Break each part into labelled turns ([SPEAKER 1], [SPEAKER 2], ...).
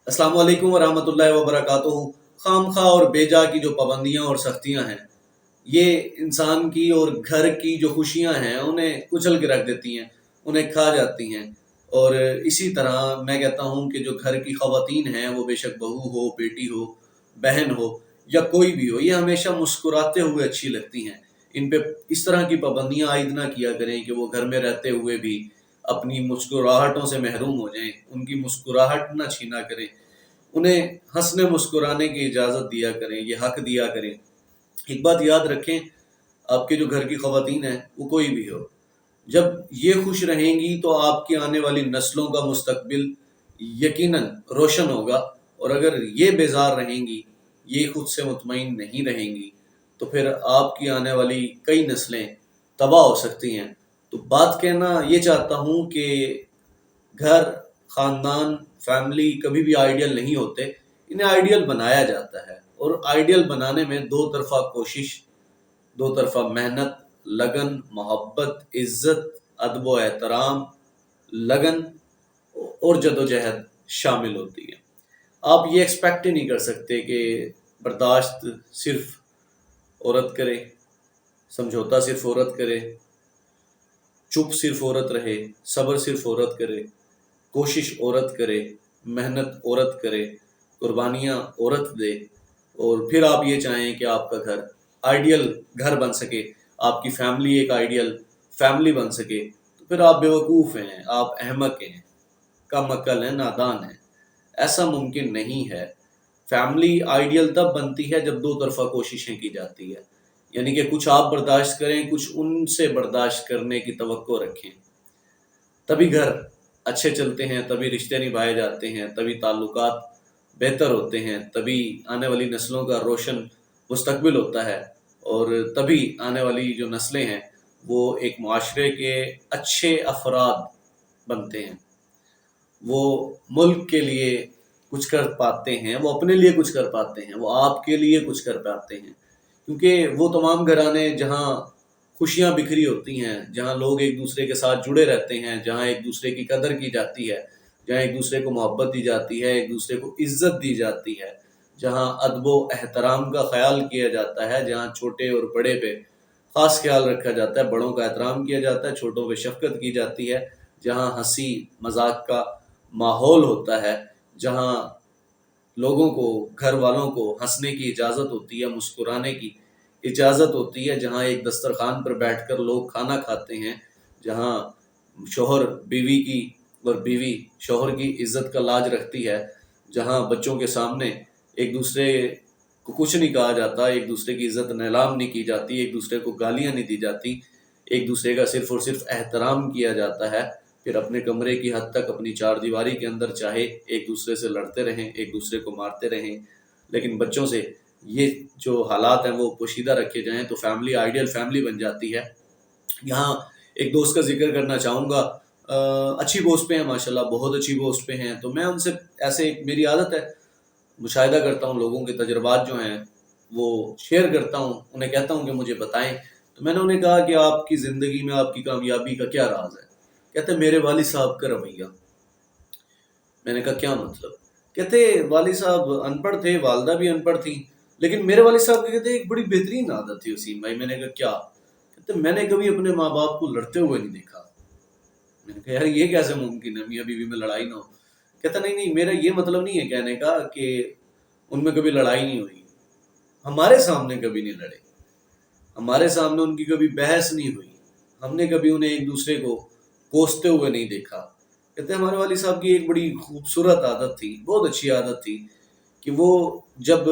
[SPEAKER 1] अस्सलाम वालेकुम वरहमतुल्लाहि वबरकातुहू। खामखा और बेजा की जो पाबंदियां और सख्तियां हैं, ये इंसान की और घर की जो खुशियां हैं उन्हें कुचल के रख देती हैं, उन्हें खा जाती हैं। और इसी तरह मैं कहता हूँ कि जो घर की ख़वातीन हैं, वो बेशक बहू हो, बेटी हो, बहन हो या कोई भी हो, ये हमेशा मुस्कुराते हुए अच्छी लगती हैं। इन पे इस तरह की पाबंदियां आयद ना किया करें कि वो घर में रहते हुए भी अपनी मुस्कुराहटों से महरूम हो जाएं, उनकी मुस्कुराहट ना छीना करें, उन्हें हंसने मुस्कुराने की इजाज़त दिया करें, ये हक दिया करें। एक बात याद रखें, आपके जो घर की ख़वातीन हैं वो कोई भी हो, जब ये खुश रहेंगी तो आपकी आने वाली नस्लों का मुस्तकबिल यकीनन रोशन होगा। और अगर ये बेजार रहेंगी, ये खुद से मुतमईन नहीं रहेंगी, तो फिर आपकी आने वाली कई नस्लें तबाह हो सकती हैं। तो बात कहना ये चाहता हूँ कि घर, खानदान, फैमिली कभी भी आइडियल नहीं होते, इन्हें आइडियल बनाया जाता है। और आइडियल बनाने में दो तरफा कोशिश, दो तरफा मेहनत, लगन, मोहब्बत, इज्जत, अदब व एहतराम, लगन और जदोजहद शामिल होती है। आप ये एक्सपेक्ट ही नहीं कर सकते कि बर्दाश्त सिर्फ औरत करे, समझौता सिर्फ औरत करे, चुप सिर्फ औरत रहे, सब्र सिर्फ औरत करे, कोशिश औरत करे, मेहनत औरत करे, कुर्बानियाँ औरत दे, और फिर आप ये चाहें कि आपका घर आइडियल घर बन सके, आपकी फैमिली एक आइडियल फैमिली बन सके, तो फिर आप बेवकूफ़ हैं, आप अहमक हैं, कम अक्ल हैं, नादान हैं। ऐसा मुमकिन नहीं है। फैमिली आइडियल तब बनती है जब दो तरफा कोशिशें की जाती है, यानी कि कुछ आप बर्दाश्त करें, कुछ उनसे बर्दाश्त करने की तवक्को रखें। तभी घर अच्छे चलते हैं, तभी रिश्ते निभाए जाते हैं, तभी ताल्लुकात बेहतर होते हैं, तभी आने वाली नस्लों का रोशन मुस्तकबिल होता है, और तभी आने वाली जो नस्लें हैं वो एक मुआशरे के अच्छे अफराद बनते हैं। वो मुल्क के लिए कुछ कर पाते हैं, वो अपने लिए कुछ कर पाते हैं, वो आपके लिए कुछ कर पाते हैं। क्योंकि वो तमाम घराने जहाँ खुशियाँ बिखरी होती हैं, जहाँ लोग एक दूसरे के साथ जुड़े रहते हैं, जहाँ एक दूसरे की कदर की जाती है, जहाँ एक दूसरे को मोहब्बत दी जाती है, एक दूसरे को इज्जत दी जाती है, जहाँ अदब व एहतराम का ख्याल किया जाता है, जहाँ छोटे और बड़े पे ख़ास ख्याल रखा जाता है, बड़ों का एहतराम किया जाता है, छोटों पे शफ़क़त की जाती है, जहाँ हंसी मजाक का माहौल होता है, जहाँ लोगों को, घर वालों को हंसने की इजाज़त होती है, मुस्कुराने की इजाज़त होती है, जहाँ एक दस्तरखान पर बैठकर लोग खाना खाते हैं, जहाँ शौहर बीवी की और बीवी शौहर की इज्जत का लाज रखती है, जहाँ बच्चों के सामने एक दूसरे को कुछ नहीं कहा जाता, एक दूसरे की इज्जत नीलाम नहीं की जाती, एक दूसरे को गालियाँ नहीं दी जाती, एक दूसरे का सिर्फ और सिर्फ एहतराम किया जाता है। फिर अपने कमरे की हद तक अपनी चार दीवारी के अंदर चाहे एक दूसरे से लड़ते रहें, एक दूसरे को मारते रहें, लेकिन बच्चों से ये जो हालात हैं वो पोशीदा रखे जाएं तो फैमिली आइडियल फैमिली बन जाती है। यहाँ एक दोस्त का जिक्र करना चाहूँगा, अच्छी पोस्ट पे हैं माशाल्लाह, बहुत अच्छी पोस्ट पे हैं। तो मैं उनसे ऐसे, मेरी आदत है, मुशाहिदा करता हूँ, लोगों के तजर्बात जो हैं वो शेयर करता हूँ, उन्हें कहता हूँ कि मुझे बताएं। तो मैंने उन्हें कहा कि आपकी ज़िंदगी में आपकी कामयाबी का क्या राज है? कहते मेरे वालिद साहब का रवैया। मैंने कहा क्या मतलब? कहते वालिद साहब अनपढ़ थे, वालदा भी अनपढ़ थी, लेकिन मेरे वालिद साहब की कहते एक बड़ी बेहतरीन आदत थी वसीम भाई। मैंने कहा क्या? कहते मैंने कभी अपने माँ बाप को लड़ते हुए नहीं देखा। मैंने कहा यार ये कैसे मुमकिन है, मियाँ बीवी में लड़ाई ना हो? कहता नहीं नहीं, मेरा ये मतलब नहीं है कहने का कि उनमें कभी लड़ाई नहीं हुई, हमारे सामने कभी नहीं लड़े, हमारे सामने उनकी कभी बहस नहीं हुई, हमने कभी उन्हें एक दूसरे को कोसते हुए नहीं देखा। कहते हमारे वाली साहब की एक बड़ी खूबसूरत आदत थी, बहुत अच्छी आदत थी, कि वो जब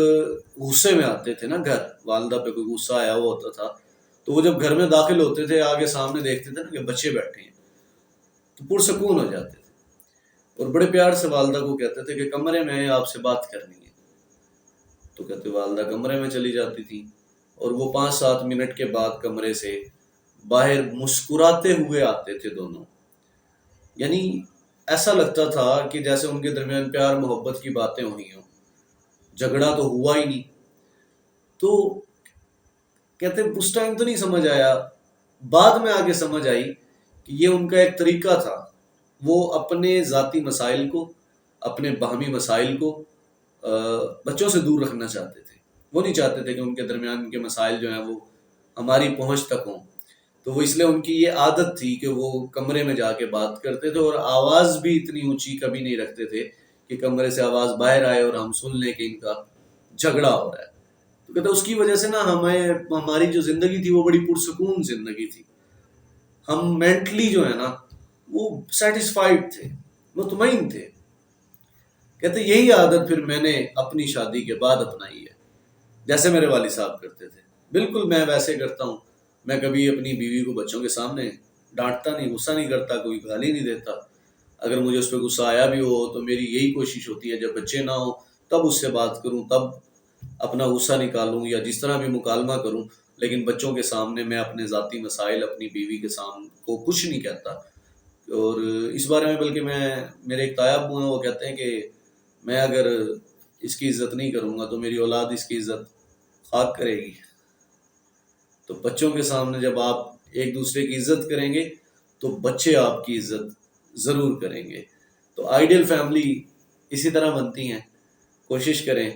[SPEAKER 1] गुस्से में आते थे ना घर, वालदा पे कोई गुस्सा आया हुआ होता था, तो वो जब घर में दाखिल होते थे, आगे सामने देखते थे ना कि बच्चे बैठे हैं, तो पुरसकून हो जाते थे और बड़े प्यार से वालदा को कहते थे कि कमरे में आपसे बात करनी है। तो कहते वालदा कमरे में चली जाती थी और वो 5-7 मिनट के बाद कमरे से बाहर मुस्कुराते हुए आते थे दोनों। यानी ऐसा लगता था कि जैसे उनके दरमियान प्यार मोहब्बत की बातें हुई हों, झगड़ा तो हुआ ही नहीं। तो कहते उस टाइम तो नहीं समझ आया, बाद में आगे समझ आई कि ये उनका एक तरीका था। वो अपने ज़ाती मसाइल को, اپنے باہمی مسائل کو بچوں سے دور رکھنا چاہتے تھے. وہ نہیں چاہتے تھے کہ ان کے درمیان کے مسائل جو ہیں وہ ہماری پہنچ تک ہوں. تو وہ اس لیے ان کی یہ عادت تھی کہ وہ کمرے میں جا کے بات کرتے تھے، اور آواز بھی اتنی اونچی کبھی نہیں رکھتے تھے کہ کمرے سے آواز باہر آئے اور ہم سن لیں کہ ان کا جھگڑا ہو رہا ہے. تو کہتے اس کی وجہ سے نا ہماری جو زندگی تھی وہ بڑی پرسکون زندگی تھی. ہم مینٹلی جو ہے نا وہ سیٹسفائیڈ تھے، مطمئن تھے. کہتے یہی عادت پھر میں نے اپنی شادی کے بعد اپنائی ہے، جیسے میرے والد صاحب کرتے تھے بالکل میں ویسے کرتا ہوں. میں کبھی اپنی بیوی کو بچوں کے سامنے ڈانٹتا نہیں، غصہ نہیں کرتا، کوئی گالی نہیں دیتا. اگر مجھے اس پہ غصہ آیا بھی ہو تو میری یہی کوشش ہوتی ہے جب بچے نہ ہوں تب اس سے بات کروں، تب اپنا غصہ نکالوں یا جس طرح بھی مکالمہ کروں، لیکن بچوں کے سامنے میں اپنے ذاتی مسائل اپنی بیوی کے سامنے کو کچھ نہیں کہتا. اور اس بارے میں بلکہ میرے ایک تایا ابو ہیں، وہ کہتے ہیں کہ میں اگر اس کی عزت نہیں کروں گا تو میری اولاد اس کی عزت خاک کرے گی. تو بچوں کے سامنے جب آپ ایک دوسرے کی عزت کریں گے تو بچے آپ کی عزت ضرور کریں گے. تو آئیڈیل فیملی اسی طرح بنتی ہیں. کوشش کریں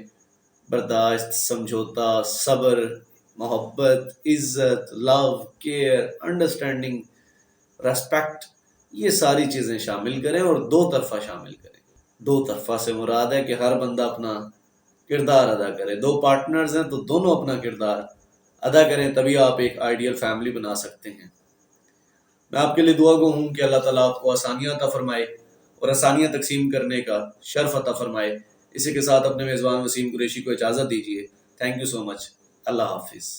[SPEAKER 1] برداشت، سمجھوتا، صبر، محبت، عزت، لو، کیئر، انڈرسٹینڈنگ، ریسپیکٹ، یہ ساری چیزیں شامل کریں اور دو طرفہ شامل کریں. دو طرفہ سے مراد ہے کہ ہر بندہ اپنا کردار ادا کرے. دو پارٹنرز ہیں تو دونوں اپنا کردار ادا کریں، تبھی آپ ایک آئیڈیل فیملی بنا سکتے ہیں. میں آپ کے لیے دعا گو ہوں کہ اللہ تعالیٰ آپ کو آسانیاں عطا فرمائے اور آسانیاں تقسیم کرنے کا شرف عطا فرمائے. اسی کے ساتھ اپنے میزبان وسیم قریشی کو اجازت دیجیے. تھینک یو سو مچ. اللہ حافظ.